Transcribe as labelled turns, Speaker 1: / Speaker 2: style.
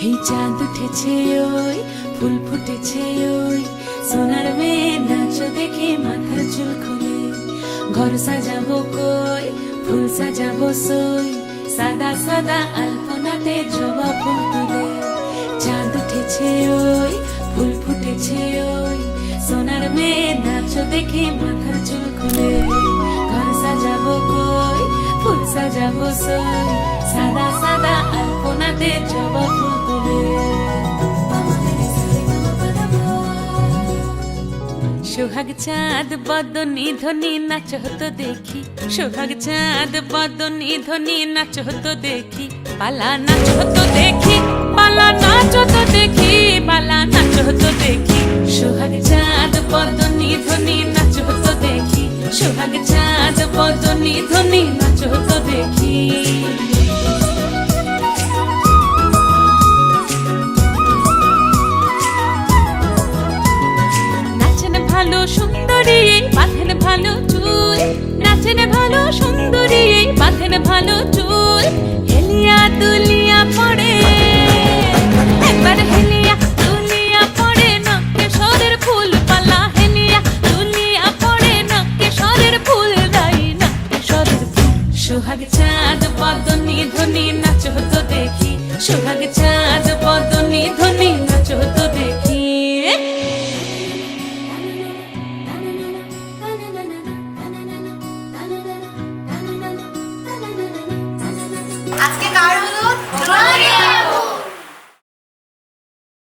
Speaker 1: এই চাঁদ উঠেছে ওই ফুল ফুটেছে ওই সোনার মেয়ে নাচ দেখে মাথার চুল খুলে ঘর সাজাবো কই ফুল সাজাবো সই সাদা সাদা আলপনাতে জবা ফুল তুলে চাঁদ উঠেছে ওই ফুল ফুটেছে ওই সোনার মেয়ে নাচ দেখে মাথার চুল খুলে ঘর সাজাবো কই ফুল সাজাবো সই সাদা সাদা আলপনাতে জবা ফুল তুলে সোহাগ চাঁদ বদনি ধ্বনি নাচ হতো দেখি সোহাগ চাঁদ বদনি ধ্বনি নাচ হতো দেখি পালা নাচ হতো দেখি পালা নাচ হতো দেখি পালা নাচ হতো দেখি সোহাগ চাঁদ বদনি ধ্বনি নাচ হতো দেখি সোহাগ চাঁদ বদনি ধ্বনি নাচ হতো দেখি ভালো সুন্দরী বাঁধেন ভালো চুল নাচেন ভালো সুন্দরী বাঁধেন ভালো চুল হেলিয়া দুলিয়া পড়ে একবার হেলিয়া দুলিয়া পড়ে নকেশ্বরের ফুল পালা হেলিয়া দুলিয়া পড়ে নকেশ্বরের ফুল দাই নকেশ্বরের ফুল সোহাগ চাঁদ বদনি ধ্বনি নাচ হতো দেখি সোহাগ চাঁদ বদনি ধ্বনি নাচ হতো